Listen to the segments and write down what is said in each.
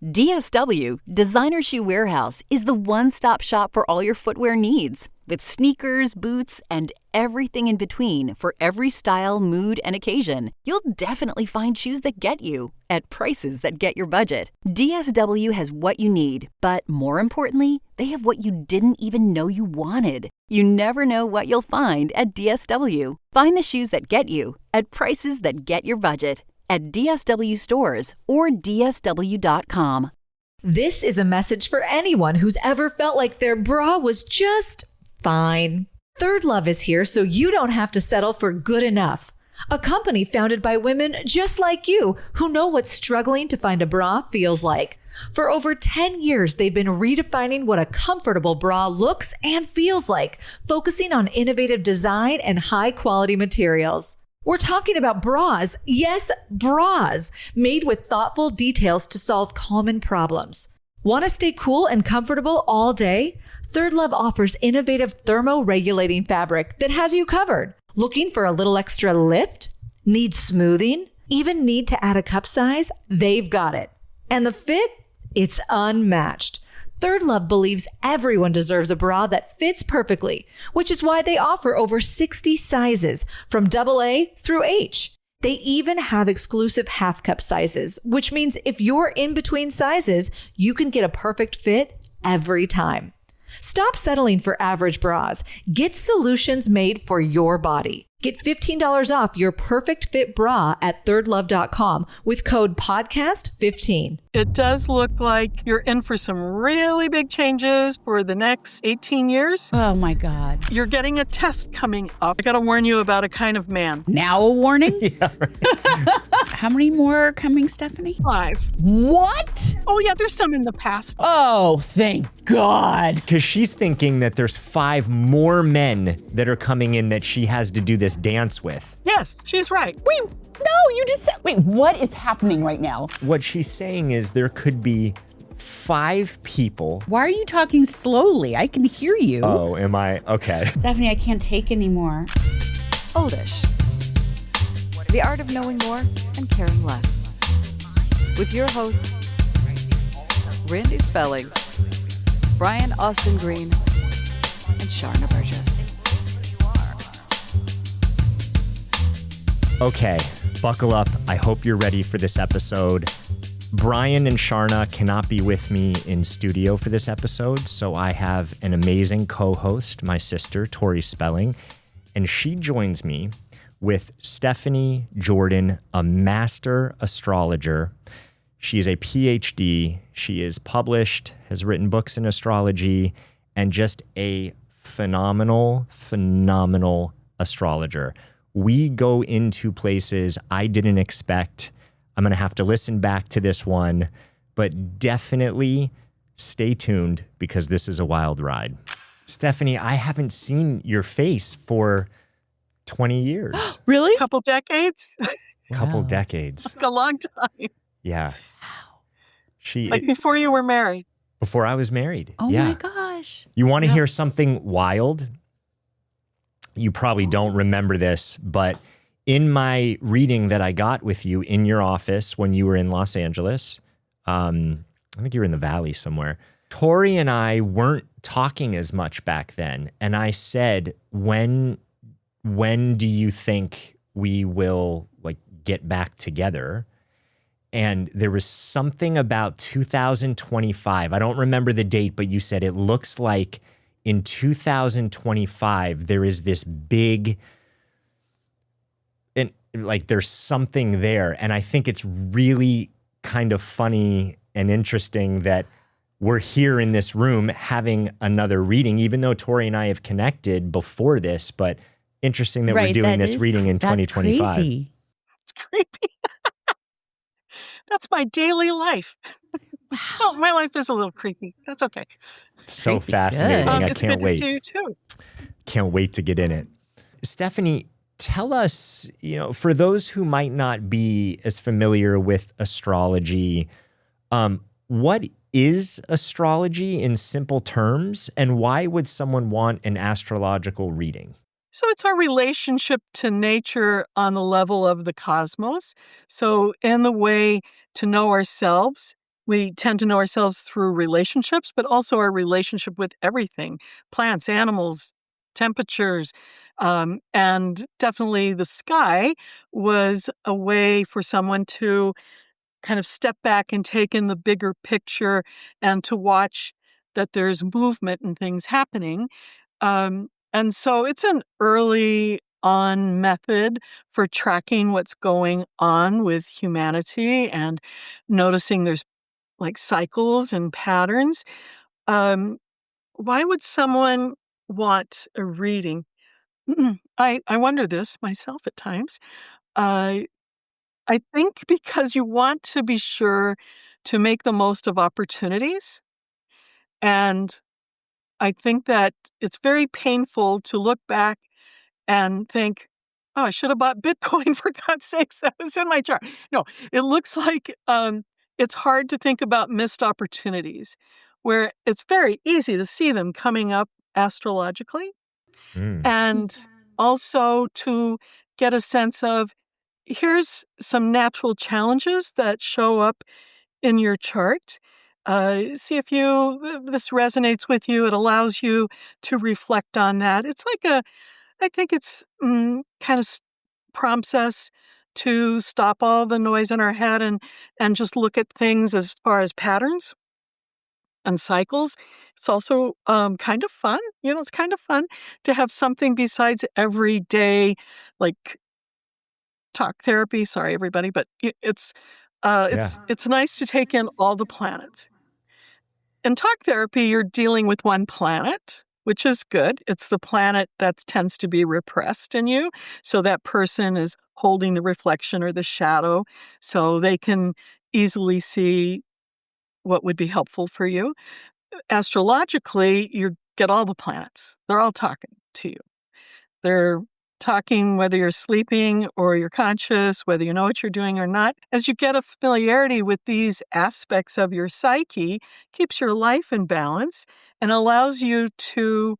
DSW, Designer Shoe Warehouse, is the one-stop shop for all your footwear needs. With sneakers, boots, and everything in between for every style, mood, and occasion, you'll definitely find shoes that get you at prices that get your budget. DSW has what you need, but more importantly, they have what you didn't even know you wanted. You never know what you'll find at DSW. Find the shoes that get you at prices that get your budget at DSW stores or DSW.com. This is a message for anyone who's ever felt like their bra was just fine. Third Love is here so you don't have to settle for good enough. A company founded by women just like you who know what struggling to find a bra feels like. For over 10 years, they've been redefining what a comfortable bra looks and feels like, focusing on innovative design and high-quality materials. We're talking about bras, yes, bras, made with thoughtful details to solve common problems. Want to stay cool and comfortable all day? Third Love offers innovative thermoregulating fabric that has you covered. Looking for a little extra lift? Need smoothing? Even need to add a cup size? They've got it. And the fit? It's unmatched. Third Love believes everyone deserves a bra that fits perfectly, which is why they offer over 60 sizes from AA through H. They even have exclusive half cup sizes, which means if you're in between sizes, you can get a perfect fit every time. Stop settling for average bras. Get solutions made for your body. Get $15 off your perfect fit bra at thirdlove.com with code podcast15. It does look like you're in for some really big changes for the next 18 years. Oh my God. You're getting a test coming up. I got to warn you about a kind of man. Now a warning? Yeah, right. How many more are coming, Stephanie? 5. What? Oh yeah, there's some in the past. Oh, thank God. Because she's thinking that there's 5 more men that are coming in that she has to do this dance with. Yes, she's right. Wait, no, you just said, wait, what is happening right now? What she's saying is there could be 5 people. Why are you talking slowly? I can hear you. Oh, am I? Okay. Stephanie, I can't take anymore. Oldish. The art of knowing more and caring less. With your host, Randy Spelling, Brian Austin Green, and Sharna Burgess. Okay, buckle up. I hope you're ready for this episode. Brian and Sharna cannot be with me in studio for this episode, so I have an amazing co-host, my sister, Tori Spelling, and she joins me with Stephanie Jourdan, a master astrologer. She is a PhD. She is published, has written books in astrology, and just a phenomenal astrologer. We go into places I didn't expect. I'm going to have to listen back to this one, but definitely stay tuned because this is a wild ride. Stephanie, I haven't seen your face for 20 years. Really? Couple decades. Couple decades. Like a long time. Yeah. Like before you were married. Before I was married. Oh yeah. my gosh. You want to hear something wild? You probably don't remember this, but in my reading that I got with you in your office when you were in Los Angeles, I think you were in the Valley somewhere, Tori and I weren't talking as much back then. And I said, when do you think we will get back together? And there was something about 2025. I don't remember the date, but you said it looks like in 2025, there is this big, and there's something there. And I think it's really kind of funny and interesting that we're here in this room having another reading, even though Tori and I have connected before this, but interesting that we're doing this reading in 2025. That's crazy. It's creepy. That's my daily life. Oh, my life is a little creepy. That's okay. So fascinating. I it's can't good wait. To see you too. Can't wait to get in it. Stephanie, tell us, for those who might not be as familiar with astrology, what is astrology in simple terms, and why would someone want an astrological reading? So it's our relationship to nature on the level of the cosmos. So in the way to know ourselves, We tend to know ourselves through relationships, but also our relationship with everything, plants, animals, temperatures, and definitely the sky was a way for someone to kind of step back and take in the bigger picture and to watch that there's movement and things happening. And so it's an early on method for tracking what's going on with humanity and noticing there's like cycles and patterns. Why would someone want a reading? I wonder this myself at times. Uh, I think because you want to be sure to make the most of opportunities. And I think that it's very painful to look back and think, oh, I should have bought Bitcoin for God's sakes. That was in my chart. No, it looks like it's hard to think about missed opportunities where it's very easy to see them coming up astrologically and also to get a sense of here's some natural challenges that show up in your chart. See if this resonates with you. It allows you to reflect on that. It's like I think it's kind of prompts us to stop all the noise in our head and just look at things as far as patterns and cycles. It's also kind of fun. It's kind of fun to have something besides everyday, like talk therapy. Sorry, everybody, but it's nice to take in all the planets. In talk therapy, you're dealing with one planet, which is good. It's the planet that tends to be repressed in you. So that person is holding the reflection or the shadow so they can easily see what would be helpful for you. Astrologically, you get all the planets. They're all talking to you. They're talking whether you're sleeping or you're conscious, whether you know what you're doing or not. As you get a familiarity with these aspects of your psyche, keeps your life in balance and allows you to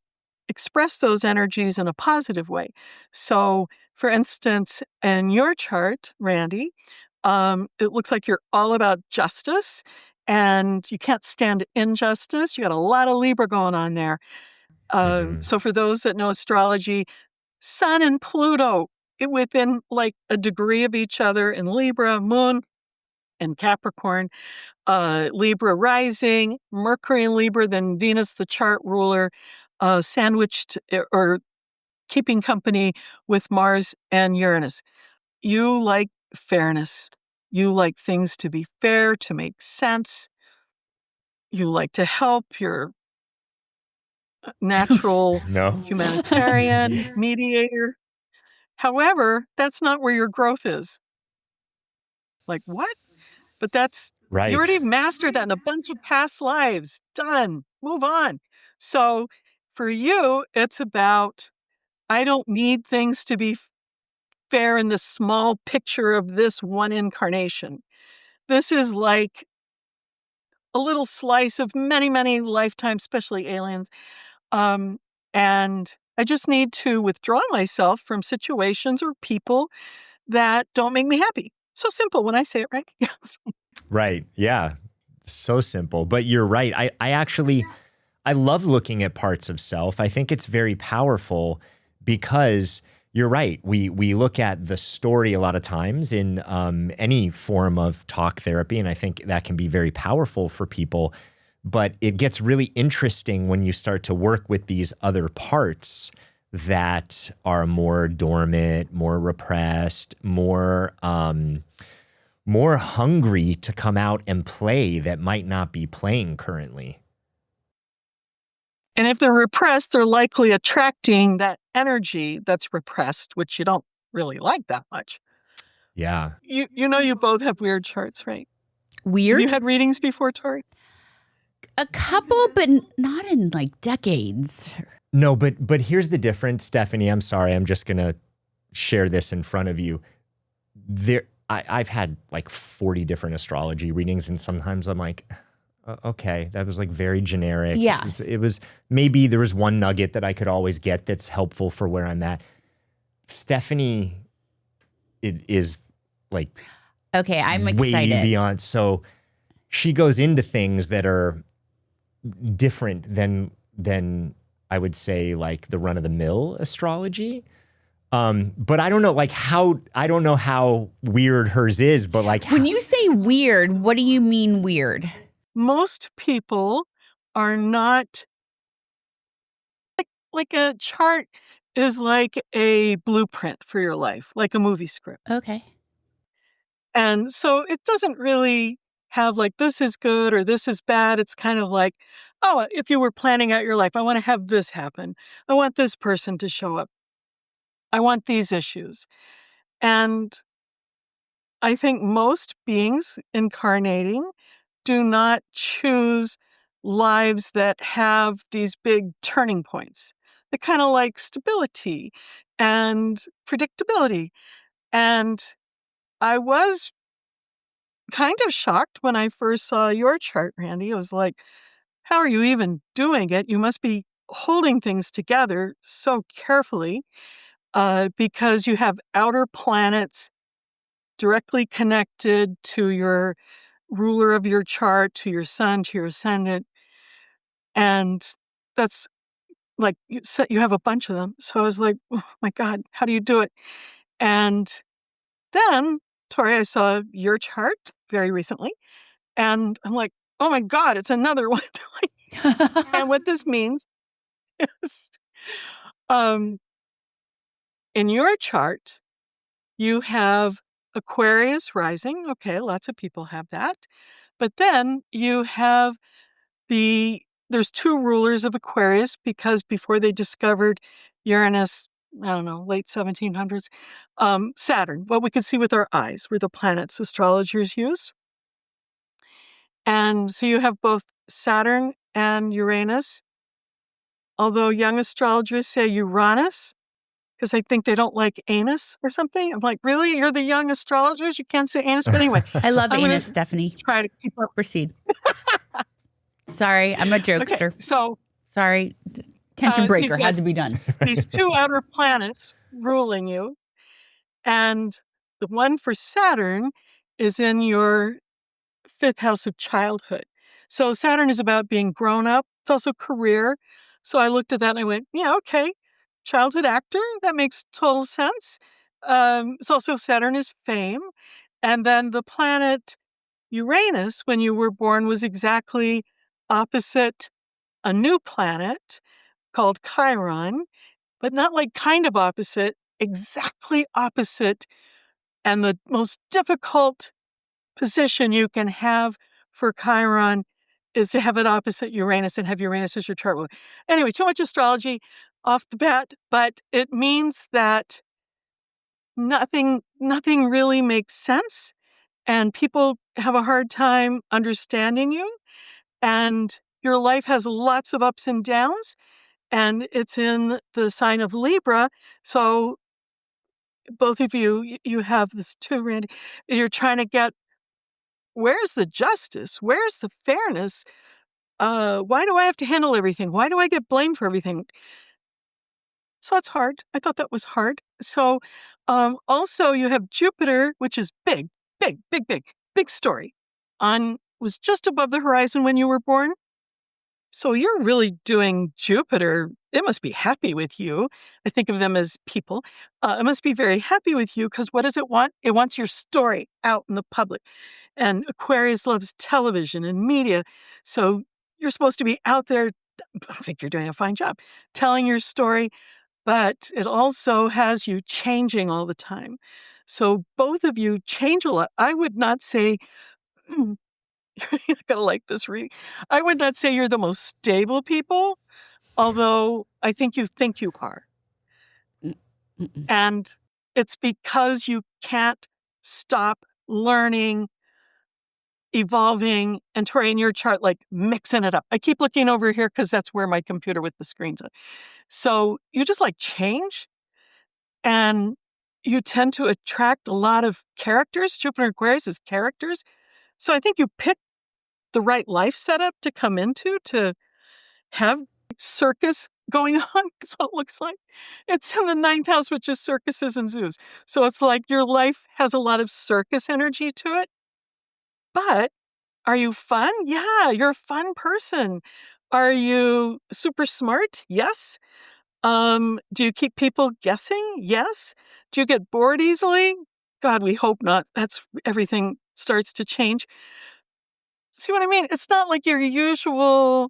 express those energies in a positive way. So, for instance, in your chart, Randy, it looks like you're all about justice and you can't stand injustice. You got a lot of Libra going on there. So for those that know astrology, Sun and Pluto within like a degree of each other in Libra, Moon and Capricorn, Libra rising, Mercury in Libra, then Venus, the chart ruler, sandwiched or keeping company with Mars and Uranus. You like fairness. You like things to be fair, to make sense. You like to help. You're natural humanitarian, mediator. However, that's not where your growth is. Like, what? But that's, Right. you already mastered that in a bunch of past lives. Done. Move on. So for you, it's about, I don't need things to be fair in the small picture of this one incarnation. This is like a little slice of many, many lifetimes, especially aliens. And I just need to withdraw myself from situations or people that don't make me happy. So simple when I say it, right? Yes. Right. Yeah. So simple. But you're right. I love looking at parts of self. I think it's very powerful because you're right. We look at the story a lot of times in any form of talk therapy, and I think that can be very powerful for people. But it gets really interesting when you start to work with these other parts that are more dormant, more repressed, more hungry to come out and play that might not be playing currently. And if they're repressed, they're likely attracting that energy that's repressed, which you don't really like that much. Yeah. You know you both have weird charts, right? Weird? Have you had readings before, Tori? A couple, but not in like decades. No, but here's the difference, Stephanie. I'm sorry. I'm just going to share this in front of you. I've had like 40 different astrology readings, and sometimes I'm like, okay, that was like very generic. Yes. It was maybe there was one nugget that I could always get that's helpful for where I'm at. Stephanie is like, okay, I'm way excited. beyond. So she goes into things that are different than I would say like the run of the mill astrology. But I don't know I don't know how weird hers is, but like When you say weird, what do you mean weird? Most people are not like a chart is like a blueprint for your life, like a movie script. Okay. And so it doesn't really have like, this is good or this is bad. It's kind of like, oh, if you were planning out your life, I want to have this happen. I want this person to show up. I want these issues. And I think most beings incarnating do not choose lives that have these big turning points. They kind of like stability and predictability. And I was kind of shocked when I first saw your chart, Randy. I was like, how are you even doing it? You must be holding things together so carefully because you have outer planets directly connected to your ruler of your chart, to your sun, to your ascendant. And that's like, you have a bunch of them. So I was like, oh my God, how do you do it? And then, Tori, I saw your chart very recently, and I'm like, oh my God, it's another one. And what this means is, in your chart, you have Aquarius rising. Okay, lots of people have that. But then you have there's two rulers of Aquarius because before they discovered Uranus, I don't know, late 1700s, Saturn, what we can see with our eyes, were the planets astrologers use. And so you have both Saturn and Uranus, although young astrologers say Uranus, because I think they don't like anus or something. I'm like, really? You're the young astrologers? You can't say anus? But anyway. I love I'm anus, Stephanie. Try to keep up. Proceed. Sorry, I'm a jokester. Okay, so Sorry. Tension so breaker you've had got to be done. these two outer planets ruling you. And the one for Saturn is in your fifth house of childhood. So Saturn is about being grown up. It's also career. So I looked at that and I went, yeah, okay. Childhood actor, that makes total sense. It's also Saturn is fame. And then the planet Uranus, when you were born, was exactly opposite a new planet called Chiron, but not like kind of opposite, exactly opposite. And the most difficult position you can have for Chiron is to have it opposite Uranus and have Uranus as your chart ruler. Anyway, too much astrology off the bat, but it means that nothing really makes sense, and people have a hard time understanding you, and your life has lots of ups and downs, and it's in the sign of Libra. So both of you have this too, Randy. You're trying to get, where's the justice? Where's the fairness? Why do I have to handle everything? Why do I get blamed for everything? So that's hard. I thought that was hard. So also you have Jupiter, which is big story, was just above the horizon when you were born. So you're really doing Jupiter. It must be happy with you. I think of them as people. It must be very happy with you because what does it want? It wants your story out in the public. And Aquarius loves television and media. So you're supposed to be out there. I think you're doing a fine job telling your story, but it also has you changing all the time. So both of you change a lot. I would not say, you're going to like this reading. I would not say you're the most stable people, although I think you are. Mm-mm. And it's because you can't stop learning, evolving, and Tori, in your chart, like mixing it up. I keep looking over here because that's where my computer with the screen's on. So you just like change, and you tend to attract a lot of characters. Jupiter Aquarius is characters. So I think you pick the right life setup to come into to have circus going on. That's what it looks like. It's in the 9th house, which is circuses and zoos. So it's like your life has a lot of circus energy to it. But Are you fun? Yeah, you're a fun person. Are you super smart? Yes. Do you keep people guessing? Yes. Do you get bored easily? God, we hope not. Everything starts to change. See what I mean? It's not like your usual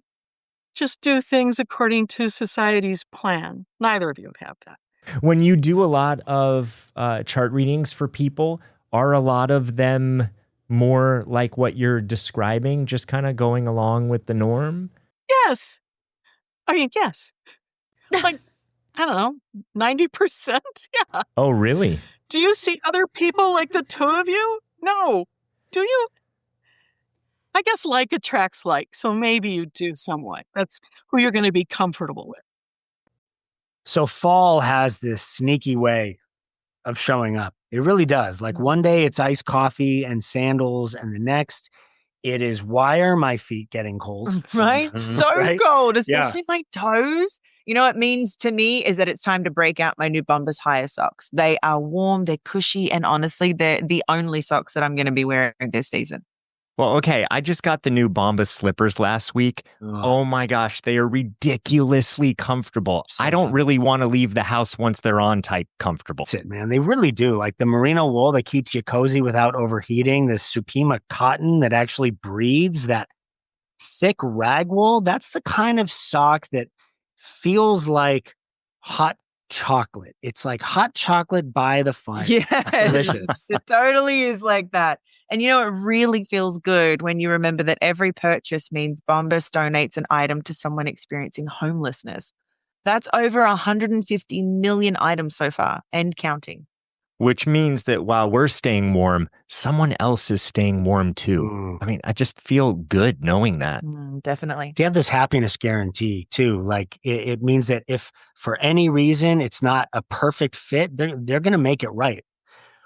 just do things according to society's plan. Neither of you have that. When you do a lot of chart readings for people, are a lot of them more like what you're describing, just kind of going along with the norm? Yes. I mean, yes. Like, I don't know, 90%? Yeah. Oh, really? Do you see other people like the two of you? No. Do you? I guess like attracts like, so maybe you do somewhat. That's who you're going to be comfortable with. So fall has this sneaky way of showing up. It really does. Like one day it's iced coffee and sandals, and the next it is, why are my feet getting cold? Right? So Right? cold, especially my toes. You know what it means to me is that it's time to break out my new Bombas Higher socks. They are warm, they're cushy, and honestly, they're the only socks that I'm going to be wearing this season. Well, okay, I just got the new Bombas slippers last week. Oh my gosh, they are ridiculously comfortable. I don't really want to leave the house once they're on type comfortable. That's it, man. They really do. Like the merino wool that keeps you cozy without overheating, the Supima cotton that actually breathes, that thick rag wool. That's the kind of sock that feels like hot chocolate. It's like hot chocolate by the fire. Yes, Delicious. it totally is like that. And you know, it really feels good when you remember that every purchase means Bombas donates an item to someone experiencing homelessness. That's over 150 million items so far, and counting. Which means that while we're staying warm, someone else is staying warm too. I mean, I just feel good knowing that. Definitely. They have this happiness guarantee too. Like it means that if for any reason it's not a perfect fit, they're going to make it right,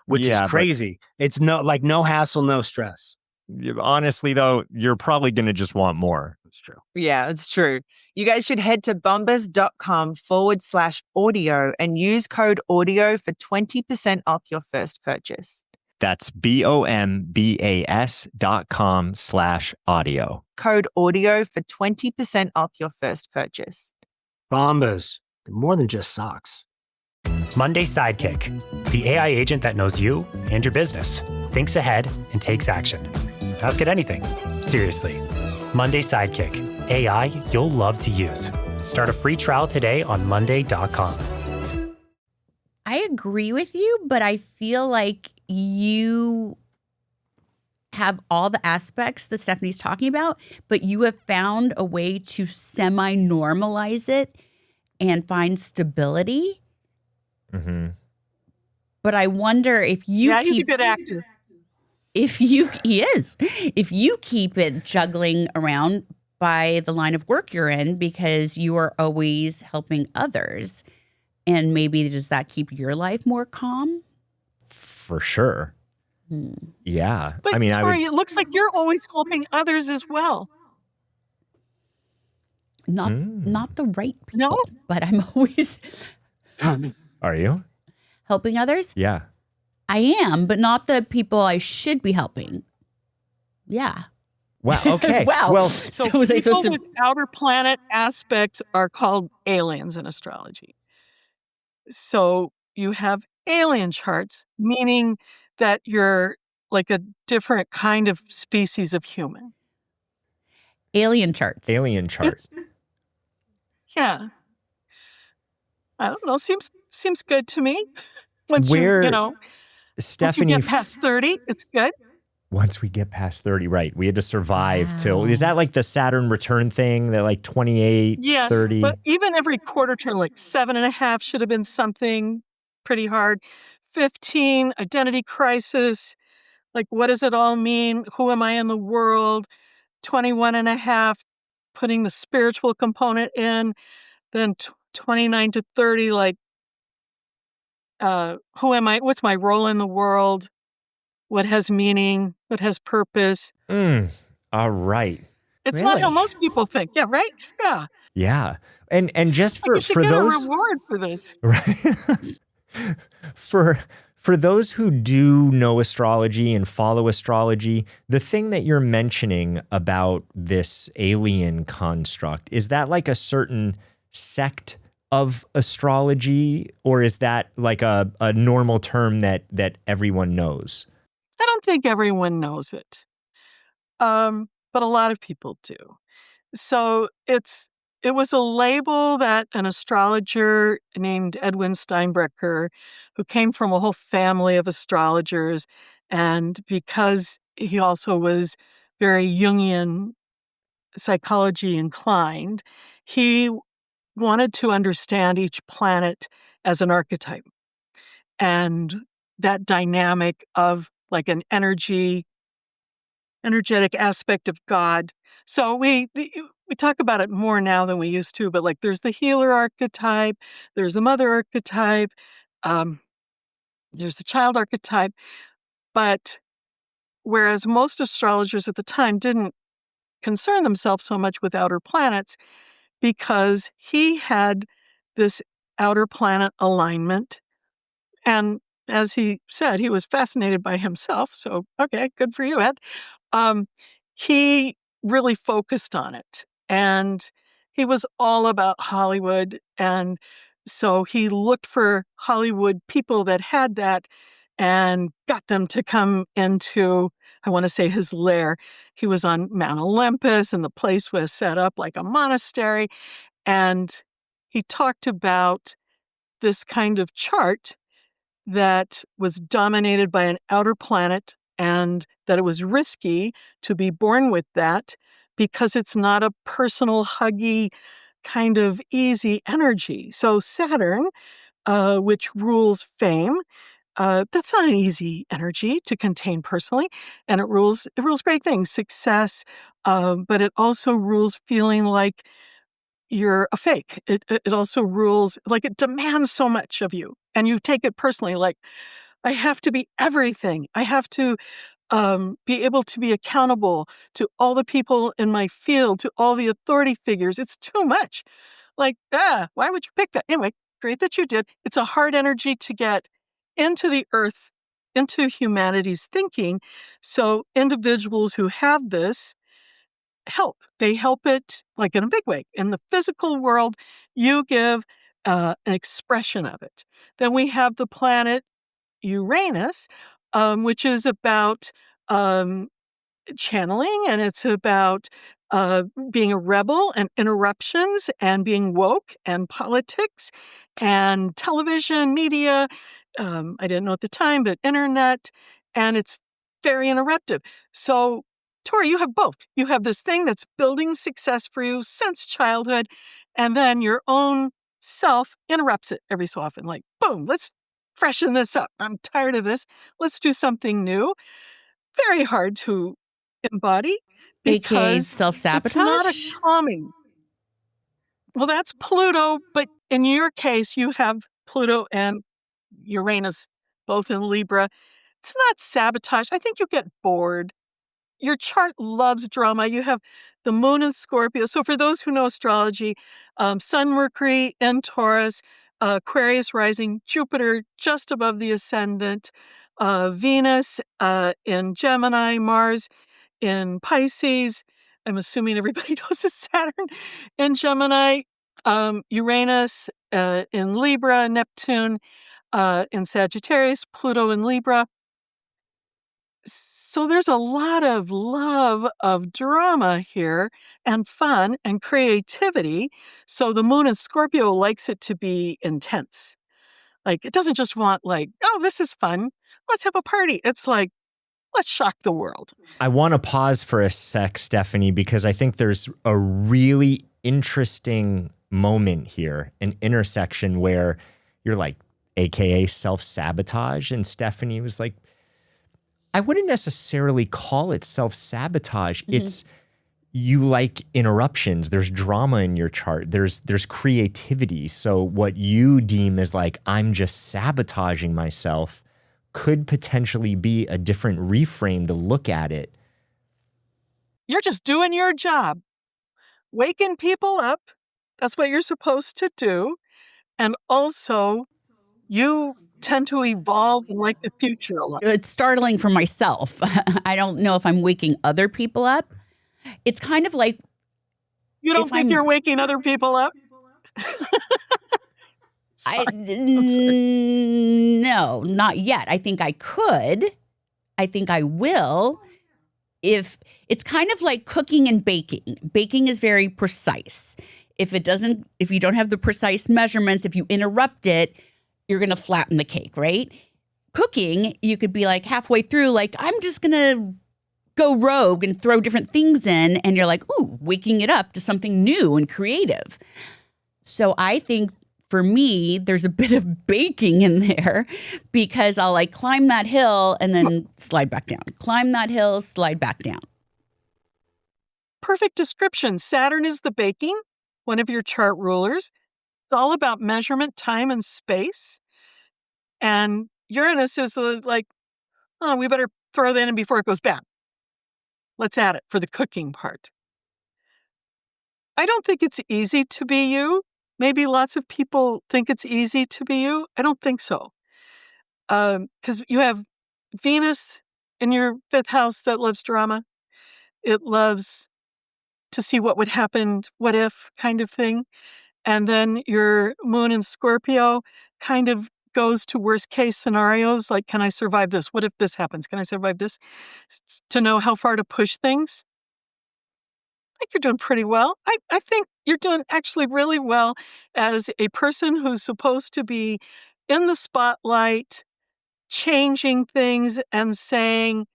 which is crazy. It's no hassle, no stress. Honestly, though, you're probably going to just want more. That's true. Yeah, it's true. You guys should head to bombas.com/audio and use code audio for 20% off your first purchase. That's bombas.com/audio. Code audio for 20% off your first purchase. Bombas, they're more than just socks. Monday Sidekick, the AI agent that knows you and your business, thinks ahead and takes action. Ask it anything. Seriously. Monday Sidekick, AI you'll love to use. Start a free trial today on monday.com. I agree with you, but I feel like you have all the aspects that Stephanie's talking about, but you have found a way to semi-normalize it and find stability. Mm-hmm. But I wonder if you he's a good actor. He is. If you keep it juggling around by the line of work you're in because you are always helping others, and maybe does that keep your life more calm? For sure. Yeah. But I mean, Tori, it looks like you're always helping others as well. Not the right people, No? but I'm always Are you? helping others. Yeah. I am, but not the people I should be helping. Yeah. Wow. Okay. Wow. Well, So was I people supposed to? with outer planet aspects are called aliens in astrology. So you have alien charts, meaning that you're like a different kind of species of human. Alien charts. alien chart. Yeah. I don't know. Seems good to me. Once Where- once Stephanie, you get past 30, it's good. once we get past 30, right? We had to survive till, is that like the Saturn return thing that like 28, Yes, 30? but even every quarter turn, like 7.5 should have been something pretty hard. 15, identity crisis. Like, what does it all mean? Who am I in the world? 21.5, putting the spiritual component in. Then 29 to 30, like, who am I? What's my role in the world? What has meaning? What has purpose? All right. It's not how Really? most people think. Yeah, right? Yeah. Yeah. And just You should for get those a reward for this. right? For those who do know astrology and follow astrology, the thing that you're mentioning about this alien construct, is that like a certain sect of astrology, or is that like a normal term that everyone knows? I don't think everyone knows it, but a lot of people do. So it was a label that an astrologer named Edwin Steinbrecher, who came from a whole family of astrologers, and because he also was very Jungian psychology inclined, he wanted to understand each planet as an archetype and that dynamic of like an energetic aspect of God. So we talk about it more now than we used to, but like there's the healer archetype, there's the mother archetype, there's the child archetype. But whereas most astrologers at the time didn't concern themselves so much with outer planets, because he had this outer planet alignment. And as he said, he was fascinated by himself. So, okay, good for you, Ed. He really focused on it, and he was all about Hollywood. And so he looked for Hollywood people that had that and got them to come into, I want to say, his lair. He was on Mount Olympus, and the place was set up like a monastery. And he talked about this kind of chart that was dominated by an outer planet, and that it was risky to be born with that because it's not a personal, huggy, kind of easy energy. So Saturn, which rules fame, that's not an easy energy to contain personally, and it rules great things, success, but it also rules feeling like you're a fake. It also rules, like it demands so much of you, and you take it personally, like I have to be everything. I have to be able to be accountable to all the people in my field, to all the authority figures. It's too much. Like, why would you pick that? Anyway, great that you did. It's a hard energy to get into the earth, into humanity's thinking. So individuals who have this help. They help it like in a big way. In the physical world, you give an expression of it. Then we have the planet Uranus, which is about channeling, and it's about being a rebel and interruptions and being woke and politics and television, media. I didn't know at the time, but internet, and it's very interruptive. So, Tori, you have both. You have this thing that's building success for you since childhood, and then your own self interrupts it every so often. Like, boom, let's freshen this up. I'm tired of this. Let's do something new. Very hard to embody AKA because self-sabotage? it's not a calming. Well, that's Pluto, but in your case, you have Pluto and Uranus both in Libra. It's not sabotage. I think you get bored. Your chart loves drama. You have the moon in Scorpio. So for those who know astrology, Sun, Mercury in Taurus, Aquarius rising, Jupiter just above the ascendant, Venus in Gemini, Mars in Pisces. I'm assuming everybody knows the Saturn in Gemini, Uranus in Libra, Neptune in Sagittarius, Pluto in Libra. So there's a lot of love of drama here and fun and creativity. So the moon in Scorpio likes it to be intense. Like it doesn't just want like, oh, this is fun. Let's have a party. It's like, let's shock the world. I want to pause for a sec, Stephanie, because I think there's a really interesting moment here, an intersection where you're like, AKA self-sabotage. And Stephanie was like, I wouldn't necessarily call it self-sabotage. Mm-hmm. It's you like interruptions. There's drama in your chart. There's creativity. So what you deem as like, I'm just sabotaging myself could potentially be a different reframe to look at it. You're just doing your job. Waking people up. That's what you're supposed to do. And also, you tend to evolve and like the future a lot. It's startling for myself. I don't know if I'm waking other people up. It's kind of like You don't think you're waking other people up? No, not yet. I think I could. I think I will. If it's kind of like cooking and baking. Baking is very precise. If you don't have the precise measurements, if you interrupt it, you're going to flatten the cake, right? Cooking, you could be like halfway through, like, I'm just going to go rogue and throw different things in. And you're like, ooh, waking it up to something new and creative. So I think for me, there's a bit of baking in there because I'll like climb that hill and then slide back down. Climb that hill, slide back down. Perfect description. Saturn is the baking, one of your chart rulers. It's all about measurement, time, and space. And Uranus is like, oh, we better throw that in before it goes bad. Let's add it for the cooking part. I don't think it's easy to be you. Maybe lots of people think it's easy to be you. I don't think so. Because you have Venus in your 5th house that loves drama. It loves to see what would happen, what if kind of thing. And then your moon in Scorpio kind of goes to worst case scenarios. Like, can I survive this? What if this happens? Can I survive this? To know how far to push things. I think you're doing pretty well. I think you're doing actually really well as a person who's supposed to be in the spotlight, changing things and saying,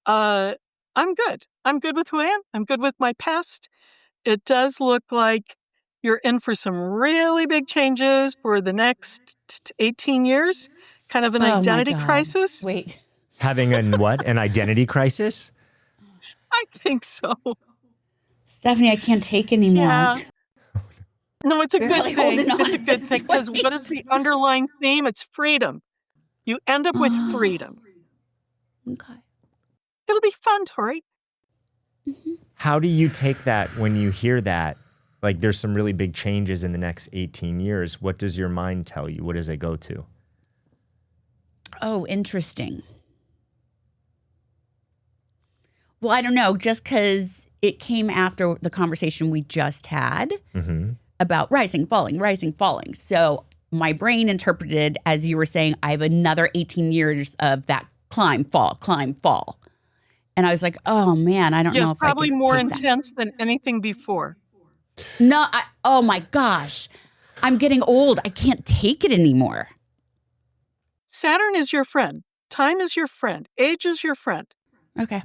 I'm good. I'm good with who I am. I'm good with my past. It does look like you're in for some really big changes for the next 18 years, kind of an identity crisis. Wait. Having an identity crisis? I think so. Stephanie, I can't take anymore. Yeah. No, it's a good Barely thing. holding on. It's a good thing because what is the underlying theme? It's freedom. You end up with freedom. Okay. It'll be fun, Tori. How do you take that when you hear that? Like, there's some really big changes in the next 18 years. What does your mind tell you? What does it go to? Oh, interesting. Well, I don't know, just because it came after the conversation we just had about rising, falling. So my brain interpreted, as you were saying, I have another 18 years of that climb, fall. And I was like, oh man, I don't know if probably I could more take that. intense than anything before. No, oh my gosh. I'm getting old. I can't take it anymore. Saturn is your friend. Time is your friend. Age is your friend. Okay.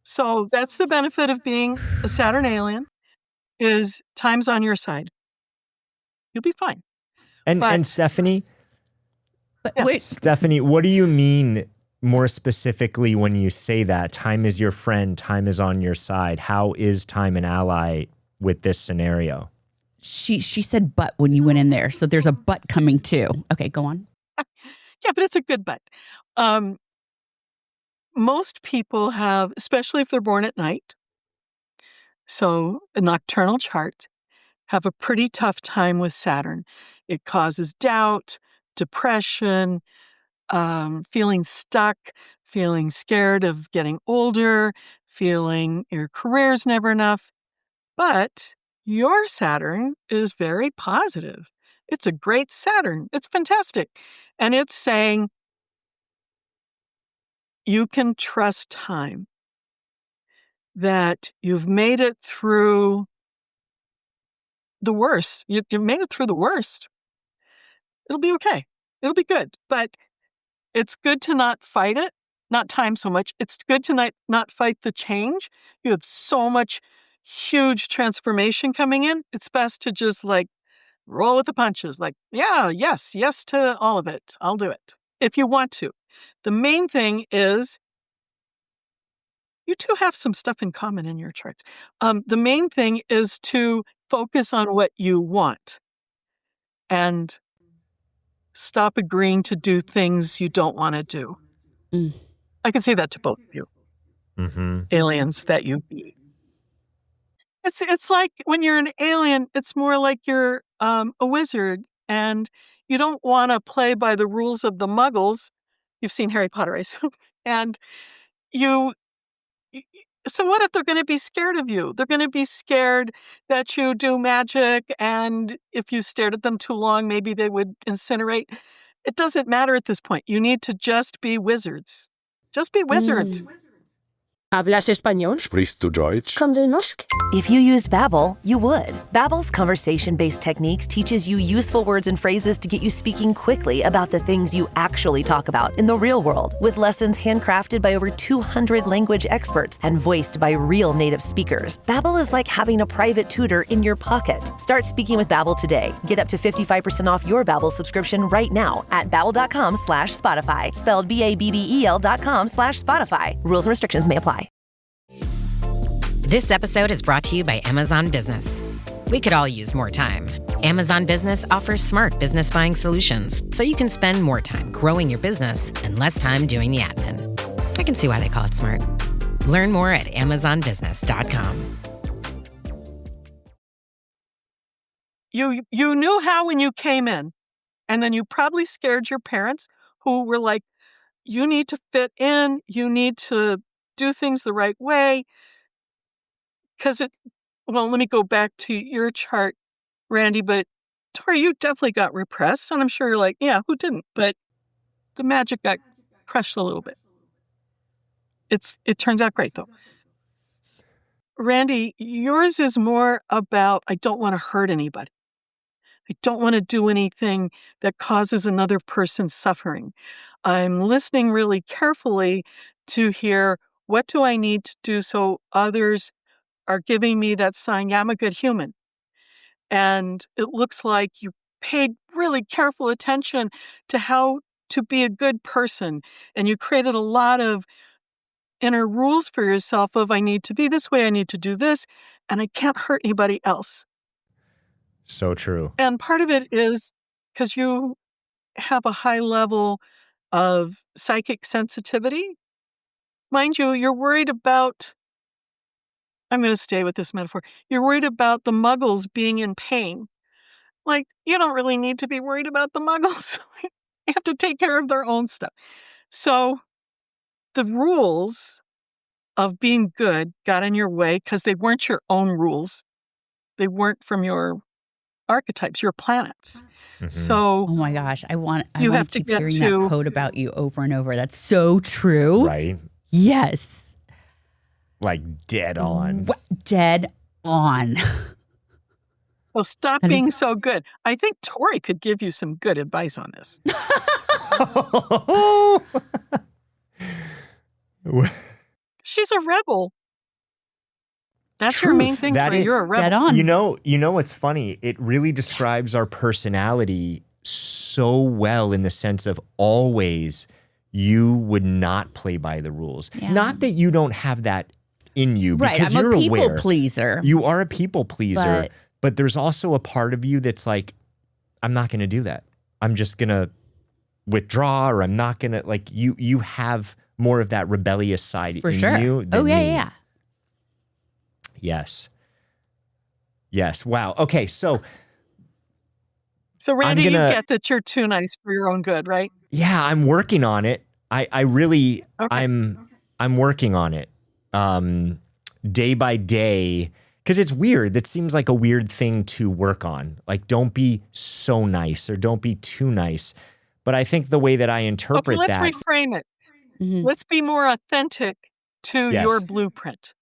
So that's the benefit of being a Saturn alien, is time's on your side. You'll be fine. And Stephanie, Wait. Stephanie, what do you mean more specifically when you say that? Time is your friend, time is on your side. How is time an ally with this scenario? She said but when you went in there. So there's a but coming too. Okay, go on. Yeah, but it's a good but. Most people have, especially if they're born at night, so a nocturnal chart, have a pretty tough time with Saturn. It causes doubt, depression, feeling stuck, feeling scared of getting older, feeling your career's never enough. But your Saturn is very positive. It's a great Saturn. It's fantastic. And it's saying you can trust time, that you've made it through the worst. You've made it through the worst. It'll be okay. It'll be good. But it's good to not fight it, not time so much. It's good to not fight the change. You have so much huge transformation coming in. It's best to just like roll with the punches. Like, yeah, yes to all of it. I'll do it if you want to. The main thing is you two have some stuff in common in your charts. The main thing is to focus on what you want and stop agreeing to do things you don't want to do. I can say that to both of you, aliens that you be. It's like when you're an alien, it's more like you're a wizard and You don't want to play by the rules of the muggles. You've seen Harry Potter, I assume. And so what if they're going to be scared of you? They're going to be scared that you do magic, and if you stared at them too long, maybe they would incinerate. It doesn't matter at this point. You need to just be wizards. Just be wizards. ¿Hablas español? Sprichst du Deutsch? Kan du norsk? If you used Babbel, you would. Babbel's conversation-based techniques teaches you useful words and phrases to get you speaking quickly about the things you actually talk about in the real world, with lessons handcrafted by over 200 language experts and voiced by real native speakers. Babbel is like having a private tutor in your pocket. Start speaking with Babbel today. Get up to 55% off your Babbel subscription right now at babbel.com/Spotify, spelled BABBEL.com/Spotify. Rules and restrictions may apply. This episode is brought to you by Amazon Business. We could all use more time. Amazon Business offers smart business buying solutions, so you can spend more time growing your business and less time doing the admin. I can see why they call it smart. Learn more at amazonbusiness.com. You knew how when you came in, and then you probably scared your parents, who were like, you need to fit in, you need to do things the right way. Let me go back to your chart, Randy, but Tori, you definitely got repressed, and I'm sure you're like, yeah, who didn't? But the magic got crushed a little bit. It turns out great, though. Randy, yours is more about, I don't want to hurt anybody. I don't want to do anything that causes another person suffering. I'm listening really carefully to hear, what do I need to do so others are giving me that sign, yeah, I'm a good human. And it looks like you paid really careful attention to how to be a good person. And you created a lot of inner rules for yourself of, I need to be this way, I need to do this, and I can't hurt anybody else. So true. And part of it is because you have a high level of psychic sensitivity. Mind you, you're worried about, I'm going to stay with this metaphor. You're worried about the muggles being in pain. Like, you don't really need to be worried about the muggles. They have to take care of their own stuff. So the rules of being good got in your way because they weren't your own rules. They weren't from your archetypes, your planets. Mm-hmm. So, oh my gosh, I want to keep get hearing that quote about you over and over. That's so true. Right? Yes. Like dead on. Dead on. Well, stop being so good. I think Tori could give you some good advice on this. She's a rebel. That's your main thing. You're a rebel. Dead on. You know what's funny? It really describes our personality so well, in the sense of always you would not play by the rules. Yeah. Not that you don't have that in you, because I'm you're a people aware. Pleaser. You are a people pleaser, but there's also a part of you that's like, I'm not going to do that. I'm just going to withdraw, or I'm not going to, like, you have more of that rebellious side in you than me. Yeah. Yes. Wow. Okay. So Randy, you get that you're too nice for your own good, right? Yeah, I'm working on it. I really, I'm working on it. Day by day, because it's weird. That seems like a weird thing to work on. Like, don't be so nice, or don't be too nice. But I think the way that I interpret let's that. reframe it. Mm-hmm. Let's be more authentic to your blueprint.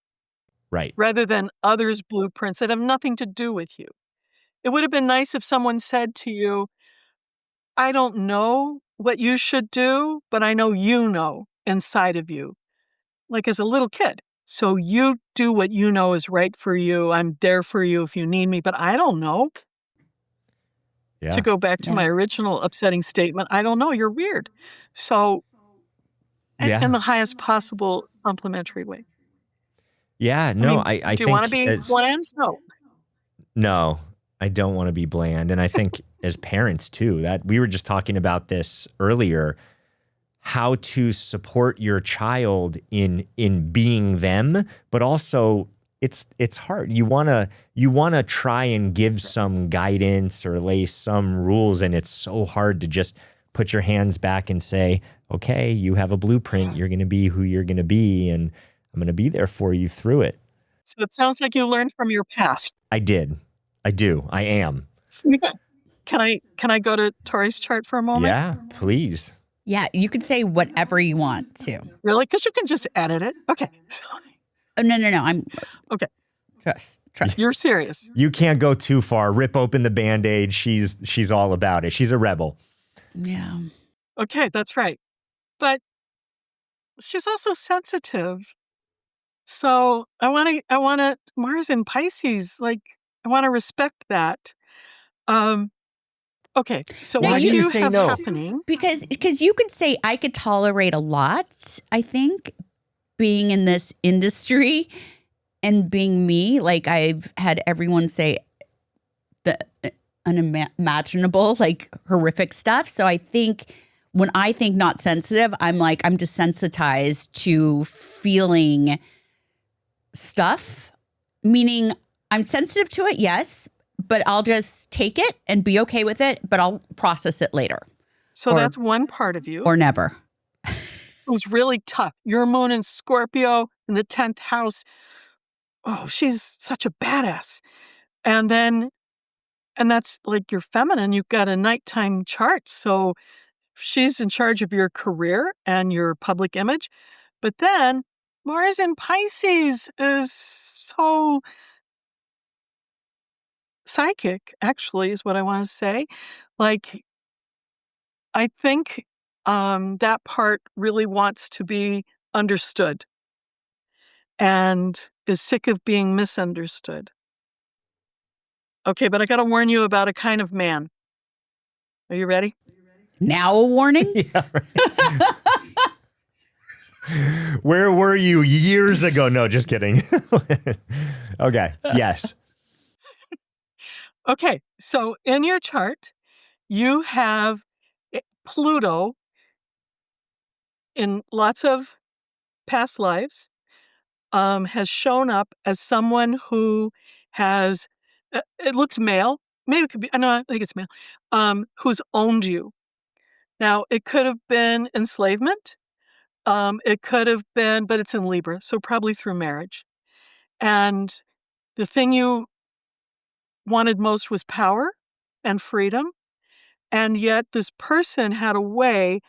Right. Rather than others' blueprints that have nothing to do with you. It would have been nice if someone said to you, I don't know what you should do, but I know you know inside of you. Like as a little kid. So you do what you know is right for you. I'm there for you if you need me, but I don't know. Yeah. To go back to my original upsetting statement, I don't know. You're weird. So, in the highest possible complimentary way. Yeah, no, I think. Do you want to be bland? No, I don't want to be bland. And I think as parents too, that we were just talking about this earlier, how to support your child in being them, but also it's hard. You wanna try and give some guidance or lay some rules, and it's so hard to just put your hands back and say, okay, you have a blueprint. You're gonna be who you're gonna be, and I'm gonna be there for you through it. So it sounds like you learned from your past. I did. I do. I am. Can I go to Tori's chart for a moment? Yeah, please. Yeah, you can say whatever you want to. Really? Because you can just edit it. Okay. Oh, no. I'm Okay. Trust. You're serious. You can't go too far. Rip open the Band-Aid. She's all about it. She's a rebel. Yeah. Okay, that's right. But she's also sensitive. So I want to Mars in Pisces, like I want to respect that. Okay, so Now what you you say have no? happening? Because you could say I could tolerate a lot, I think, being in this industry and being me. Like I've had everyone say the unimaginable, like horrific stuff. So I think when I think not sensitive, I'm desensitized to feeling stuff, meaning I'm sensitive to it, yes, but I'll just take it and be okay with it, but I'll process it later. So that's one part of you. Or never. It was really tough. Your moon in Scorpio in the 10th house. Oh, she's such a badass. And that's like your feminine. You've got a nighttime chart. So she's in charge of your career and your public image. But then Mars in Pisces is so psychic, actually, is what I want to say. Like, I think that part really wants to be understood and is sick of being misunderstood. Okay, but I got to warn you about a kind of man. Are you ready? Now a warning? Yeah, right. Where were you years ago? No, just kidding. Okay. Yes. Okay, so in your chart, you have Pluto in lots of past lives, has shown up as someone who has, it looks male, maybe it could be, I think it's male, who's owned you. Now, it could have been enslavement. It could have been, but it's in Libra, so probably through marriage. And the thing you wanted most was power and freedom. And yet this person had a way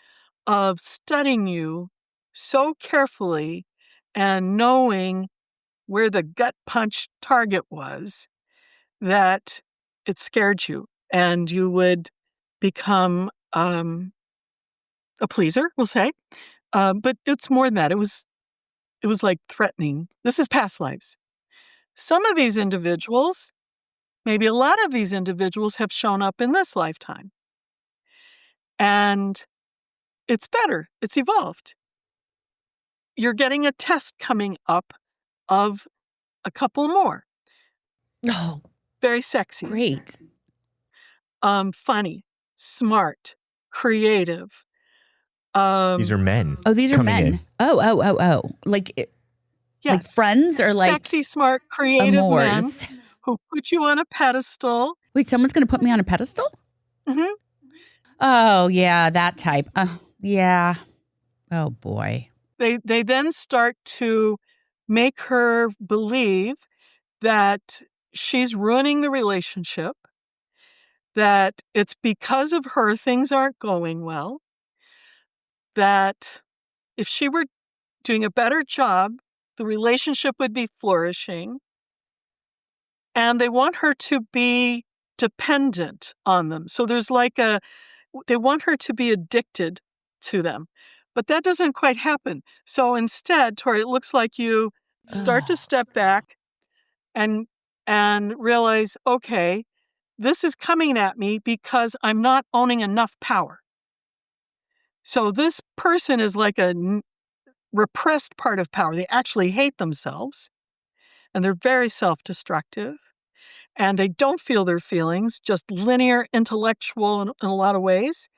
of studying you so carefully and knowing where the gut punch target was that it scared you and you would become a pleaser, we'll say. But it's more than that. It was like threatening. This is past lives. Some of these individuals, maybe a lot of these individuals have shown up in this lifetime. And it's better. It's evolved. You're getting a test coming up of a couple more. Oh, very sexy. Great. Funny, smart, creative. These are men. Oh, these are coming men. in. Oh. Like friends or like sexy, smart, creative amours. men who put you on a pedestal. Wait, someone's going to put me on a pedestal? Mm-hmm. Oh, yeah, that type. Yeah. Oh, boy. They then start to make her believe that she's ruining the relationship, that it's because of her things aren't going well, that if she were doing a better job, the relationship would be flourishing. And they want her to be dependent on them. So there's they want her to be addicted to them. But that doesn't quite happen. So instead, Tori, it looks like you start to step back and realize, okay, this is coming at me because I'm not owning enough power. So this person is like a repressed part of power. They actually hate themselves, and they're very self-destructive, and they don't feel their feelings, just linear intellectual in a lot of ways.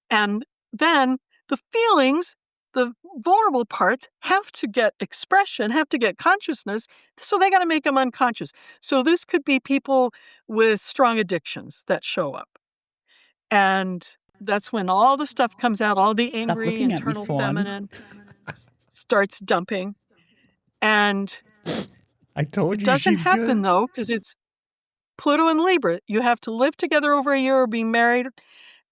And then the feelings, the vulnerable parts have to get expression, have to get consciousness, so they got to make them unconscious. So this could be people with strong addictions that show up. And that's when all the stuff comes out, all the angry, internal feminine starts dumping. And I told you it doesn't she's happen, good. though, because it's Pluto and Libra. You have to live together over a year or be married.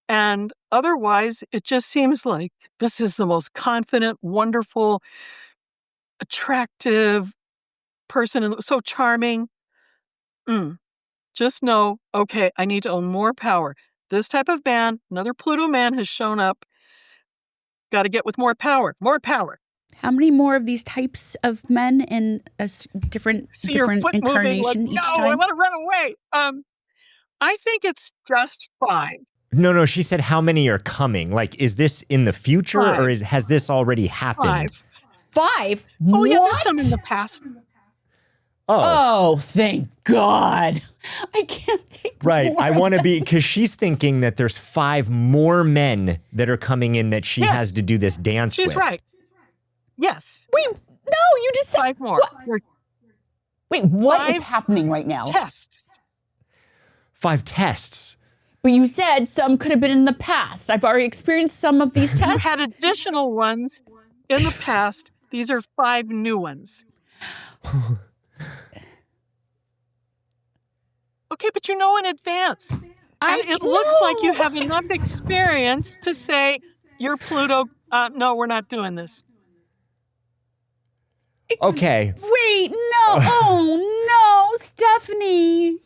And otherwise, it just seems like this is the most confident, wonderful, attractive person, and so charming. Just know, okay, I need to own more power. This type of man, another Pluto man, has shown up. Got to get with more power, more power. How many more of these types of men in a different incarnation each time? No, I want to run away. I think it's just 5. No, she said how many are coming? Like, is this in the future 5. or has this already happened? 5? Oh, yeah, What? there's some in the past. Oh, thank God. I can't take Right. more I of want to that. be, because she's thinking that there's 5 more men that are coming in that she has to do this dance with. She's right. Yes. Wait, no, you just said 5 more. What? Wait, what is 5 happening right now? tests. 5 tests. But you said some could have been in the past. I've already experienced some of these tests. You had additional ones in the past. These are 5 new ones. Okay, but you know in advance. And it looks like you have enough experience to say, you're Pluto. No, we're not doing this. Okay. Wait, no. Oh, no, Stephanie.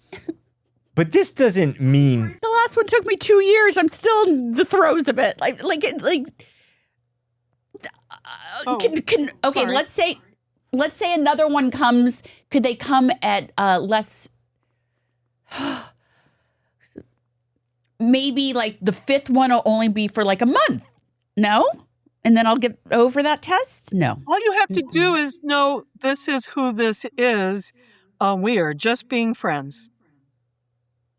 But this doesn't mean. The last one took me 2 years. I'm still in the throes of it. Okay, sorry. let's say another one comes. Could they come at less? Maybe like the 5th one will only be for like a month. No? And then I'll get over that test? No. All you have to do is know this is who this is. We are just being friends.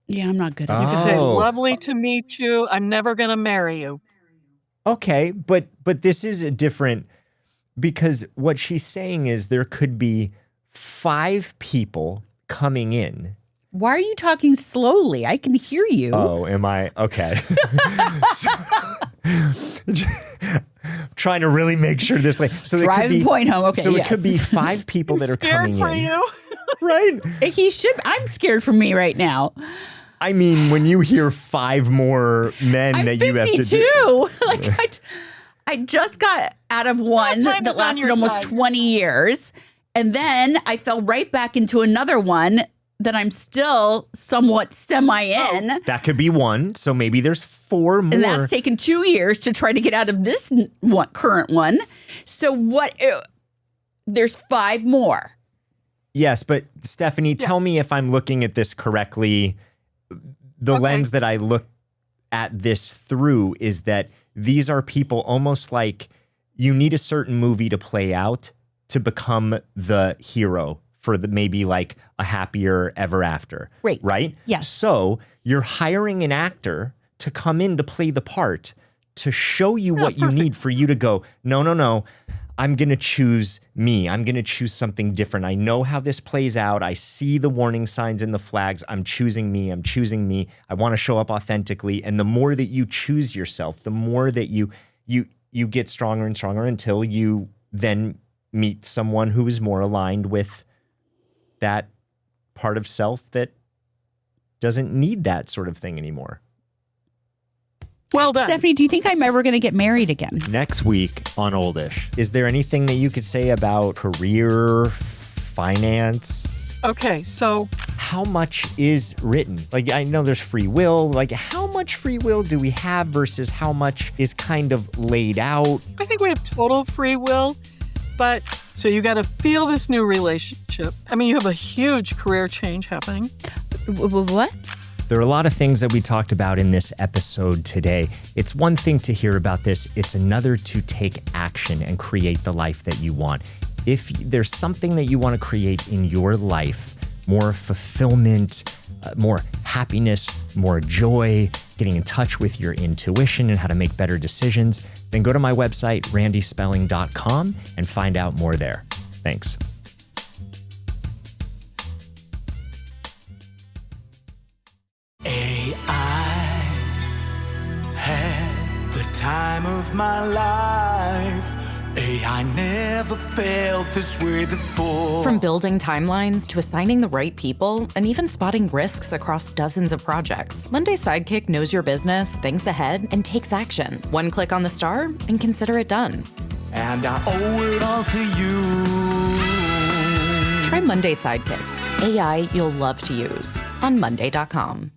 Yeah, I'm not good at You it. can say, lovely to meet you. I'm never going to marry you. Okay, but this is a different, because what she's saying is there could be 5 people coming in. Why are you talking slowly? I can hear you. Oh, am I? Okay. Trying to really make sure this so there Drive could be, the point home. Okay, so yes. it could be 5 people that are coming for in. you. Right? He should. I'm scared for me right now. I mean, when you hear 5 more men I'm that 52. you have to do. Like I just got out of one time that is on lasted your almost side. 20 years. And then I fell right back into another one that I'm still somewhat semi in. That could be 1. So maybe there's 4 more. And that's taken 2 years to try to get out of this current one. So there's 5 more. Yes, but Stephanie, tell me if I'm looking at this correctly. The lens that I look at this through is that these are people almost like you need a certain movie to play out to become the hero for maybe like a happier ever after. Right? Yes. So you're hiring an actor to come in to play the part to show you what you need for you to go, no. I'm going to choose me. I'm going to choose something different. I know how this plays out. I see the warning signs and the flags. I'm choosing me. I want to show up authentically. And the more that you choose yourself, the more that you get stronger and stronger until you then meet someone who is more aligned with that part of self that doesn't need that sort of thing anymore. Well done. Stephanie, do you think I'm ever going to get married again? Next week on Oldish, is there anything that you could say about career, finance? Okay, so How much is written? Like, I know there's free will. Like, how much free will do we have versus how much is kind of laid out? I think we have total free will, but so you got to feel this new relationship. I mean, you have a huge career change happening. What? There are a lot of things that we talked about in this episode today. It's one thing to hear about this. It's another to take action and create the life that you want. If there's something that you want to create in your life, more fulfillment, more happiness, more joy, getting in touch with your intuition and how to make better decisions, then go to my website, randyspelling.com, and find out more there. Thanks. AI had the time of my life. AI never felt this way before. From building timelines to assigning the right people and even spotting risks across dozens of projects, Monday Sidekick knows your business, thinks ahead, and takes action. One click on the star and consider it done. And I owe it all to you. Try Monday Sidekick, AI you'll love to use on Monday.com.